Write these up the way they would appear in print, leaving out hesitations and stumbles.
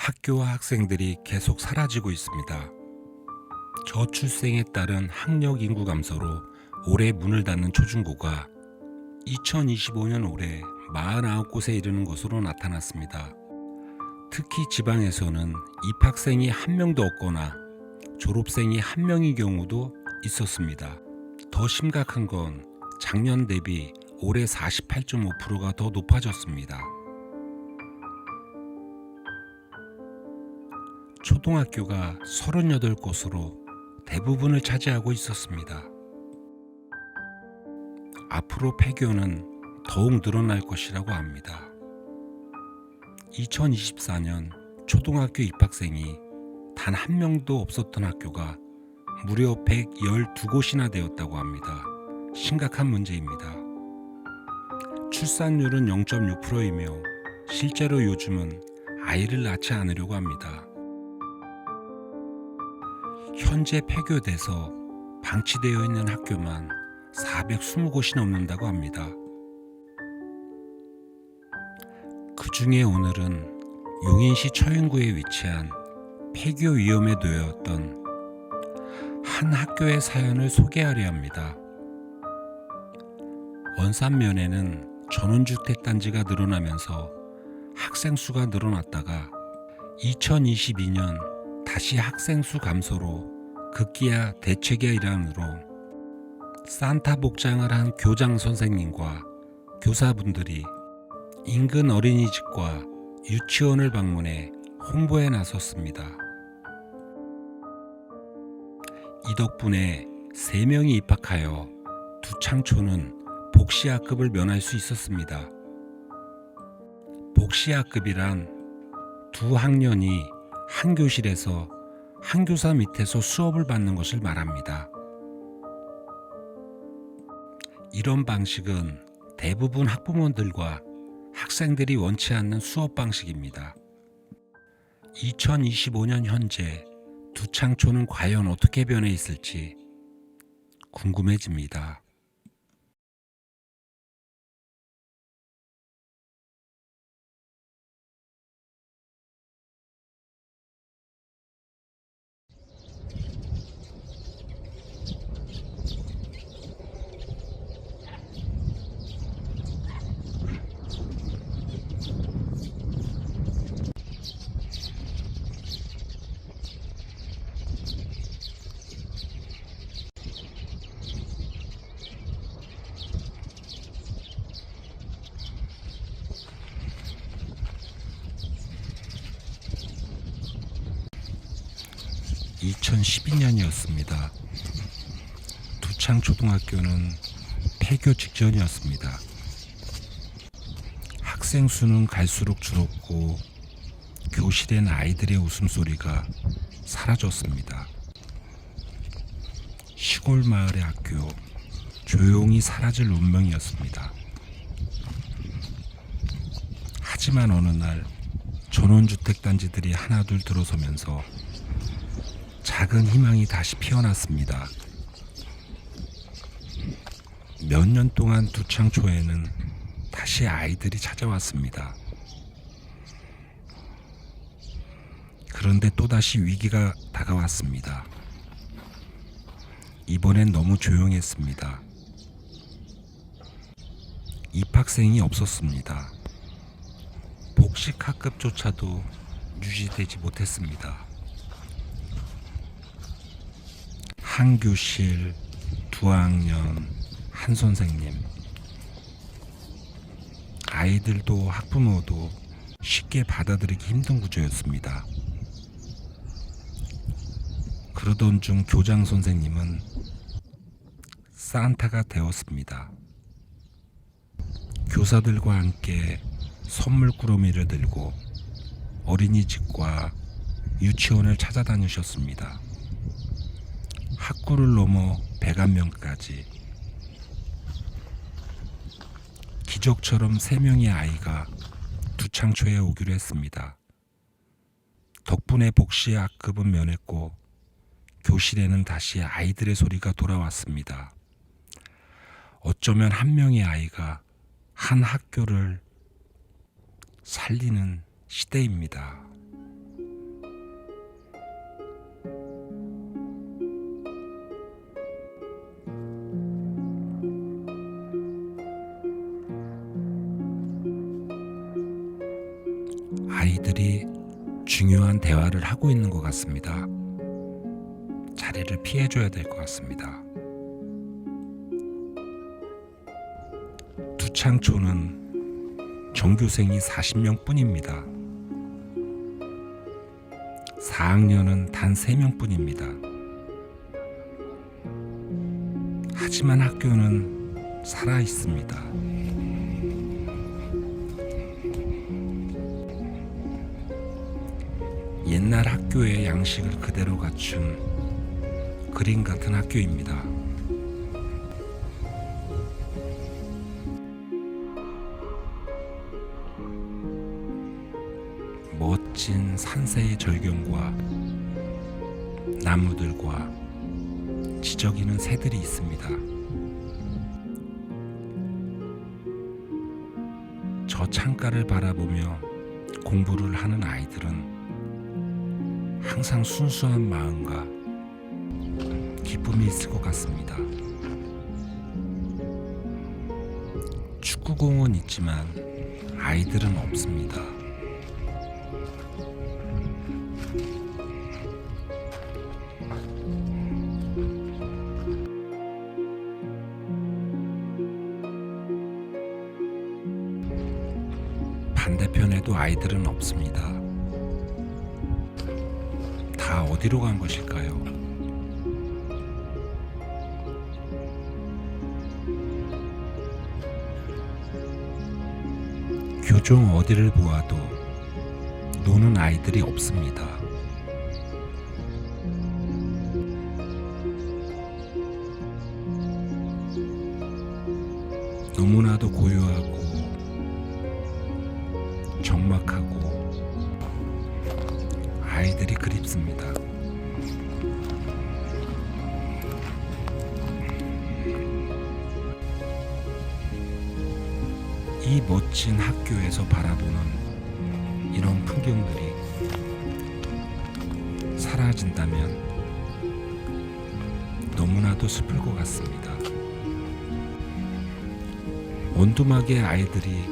학교와 학생들이 계속 사라지고 있습니다. 저출생에 따른 학력 인구 감소로 올해 문을 닫는 초중고가 2025년 올해 49곳에 이르는 것으로 나타났습니다. 특히 지방에서는 입학생이 한 명도 없거나 졸업생이 한 명의 경우도 있었습니다. 더 심각한 건 작년 대비 올해 48.5%가 더 높아졌습니다. 초등학교가 38곳으로 대부분을 차지하고 있었습니다. 앞으로 폐교는 더욱 늘어날 것이라고 합니다. 2024년 초등학교 입학생이 단 한 명도 없었던 학교가 무려 112곳이나 되었다고 합니다. 심각한 문제입니다. 출산율은 0.6%이며 실제로 요즘은 아이를 낳지 않으려고 합니다. 현재 폐교돼서 방치되어 있는 학교만 420곳이 넘는다고 합니다. 그 중에 오늘은 용인시 처인구에 위치한 폐교 위험에 놓였던 한 학교의 사연을 소개하려 합니다. 원산면에는 전원주택 단지가 늘어나면서 학생 수가 늘어났다가 2022년 다시 학생 수 감소로 급기야 대체계 일환으로 산타 복장을 한 교장 선생님과 교사분들이 인근 어린이집과 유치원을 방문해 홍보에 나섰습니다. 이 덕분에 3명이 입학하여 두창초는 복시학급을 면할 수 있었습니다. 복시학급이란 두 학년이 한 교실에서 한 교사 밑에서 수업을 받는 것을 말합니다. 이런 방식은 대부분 학부모들과 학생들이 원치 않는 수업 방식입니다. 2025년 현재 두창초는 과연 어떻게 변해 있을지 궁금해집니다. (2012년이었습니다) 두창초등학교는 폐교 직전이었습니다. 학생 수는 갈수록 줄었고 교실엔 아이들의 웃음소리가 사라졌습니다. 시골 마을의 학교, 조용히 사라질 운명이었습니다. 하지만 어느 날 전원주택 단지들이 하나둘 들어서면서 작은 희망이 다시 피어났습니다. 몇 년 동안 두창초에는 다시 아이들이 찾아왔습니다. 그런데 또다시 위기가 다가왔습니다. 이번엔 너무 조용했습니다. 입학생이 없었습니다. 복식학급조차도 유지되지 못했습니다. 한 교실, 2학년, 한 선생님. 아이들도 학부모도 쉽게 받아들이기 힘든 구조였습니다. 그러던 중 교장 선생님은 산타가 되었습니다. 교사들과 함께 선물 꾸러미를 들고 어린이집과 유치원을 찾아다니셨습니다. 학구를 넘어 배관명까지. 기적처럼 3명의 아이가 두창초에 오기로 했습니다. 덕분에 복시학급은 면했고 교실에는 다시 아이들의 소리가 돌아왔습니다. 어쩌면 한 명의 아이가 한 학교를 살리는 시대입니다. 아이들이 중요한 대화를 하고 있는 것 같습니다. 자리를 피해줘야 될 것 같습니다. 두창초는 전교생이 40명 뿐입니다. 4학년은 단 3명 뿐입니다. 하지만 학교는 살아 있습니다. 옛날 학교의 양식을 그대로 갖춘 그림 같은 학교입니다. 멋진 산세의 절경과 나무들과 지저귀는 새들이 있습니다. 저 창가를 바라보며 공부를 하는 아이들은 항상 순수한 마음과 기쁨이 있을 것 같습니다. 축구공은 있지만 아이들은 없습니다. 반대편에도 아이들은 없습니다. 다 어디로 간 것일까요? 교종 어디를 보아도 노는 아이들이 없습니다. 너무나도 고요하고 적막하고 아이들이 그립습니다. 이 멋진 학교에서 바라보는 이런 풍경들이 사라진다면 너무나도 슬플 것 같습니다. 원두막의 아이들이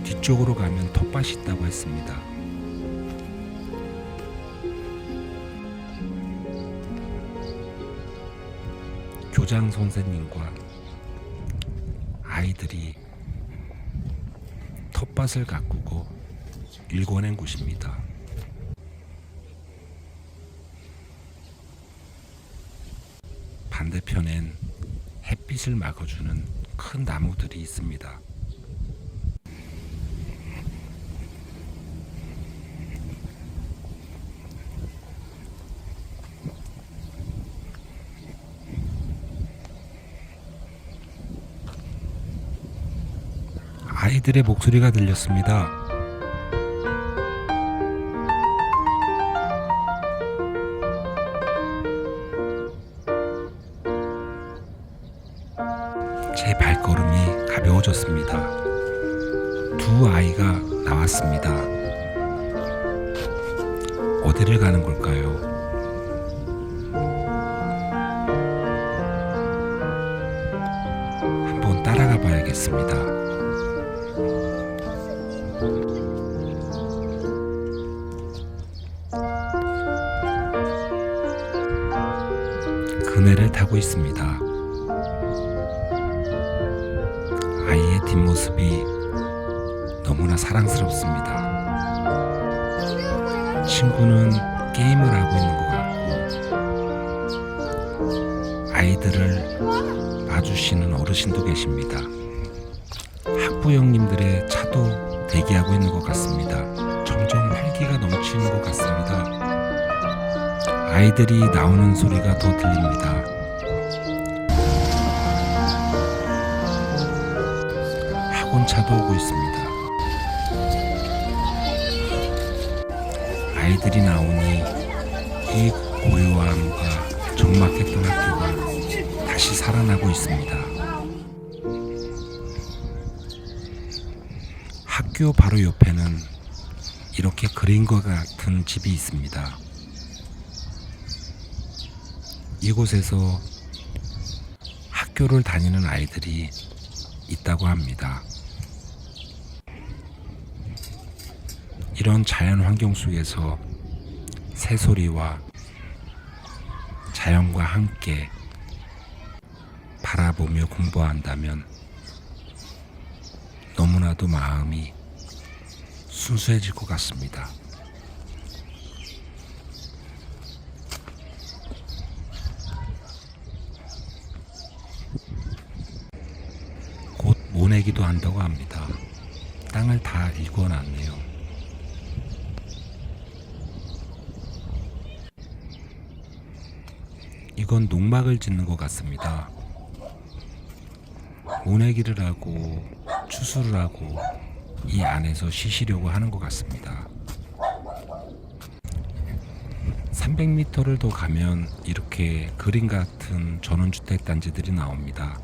뒤쪽으로 가면 텃밭이 있다고 했습니다. 교장 선생님과 아이들이 텃밭을 가꾸고 일궈낸 곳입니다. 반대편엔 햇빛을 막아주는 큰 나무들이 있습니다. 아이들의 목소리가 들렸습니다. 제 발걸음이 가벼워졌습니다. 두 아이가 나왔습니다. 어디를 가는 걸까요? 한번 따라가 봐야겠습니다. 그네를 타고 있습니다. 아이의 뒷모습이 너무나 사랑스럽습니다. 친구는 게임을 하고 있는 것 같고 아이들을 봐주시는 어르신도 계십니다. 학부 형님들의 차도 대기하고 있는 것 같습니다. 점점 활기가 넘치는 것 같습니다. 아이들이 나오는 소리가 더 들립니다. 학원차도 오고 있습니다. 아이들이 나오니 이 고요함과 적막했던 학교가 다시 살아나고 있습니다. 학교 바로 옆에는 이렇게 그림과 같은 집이 있습니다. 이곳에서 학교를 다니는 아이들이 있다고 합니다. 이런 자연 환경 속에서 새소리와 자연과 함께 바라보며 공부한다면 너무나도 마음이 순수해질 것 같습니다. 곧 모내기도 한다고 합니다. 땅을 다 일궈놨네요. 이건 농막을 짓는 것 같습니다. 모내기를 하고 추수를 하고 이 안에서 쉬시려고 하는 것 같습니다. 300m를 더 가면 이렇게 그림 같은 전원주택 단지들이 나옵니다.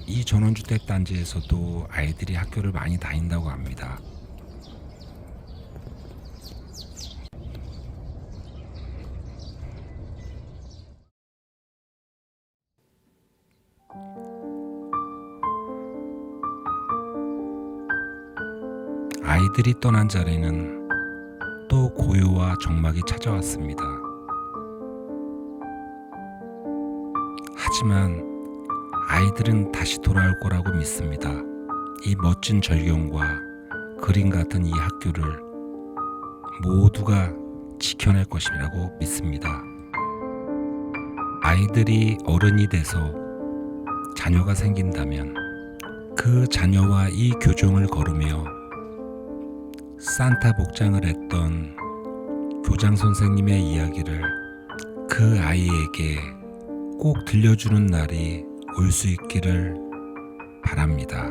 이 전원주택 단지에서도 아이들이 학교를 많이 다닌다고 합니다. 아이들이 떠난 자리는 또 고요와 적막이 찾아왔습니다. 하지만 아이들은 다시 돌아올 거라고 믿습니다. 이 멋진 절경과 그림 같은 이 학교를 모두가 지켜낼 것이라고 믿습니다. 아이들이 어른이 돼서 자녀가 생긴다면 그 자녀와 이 교정을 걸으며 산타 복장을 했던 교장 선생님의 이야기를 그 아이에게 꼭 들려주는 날이 올 수 있기를 바랍니다.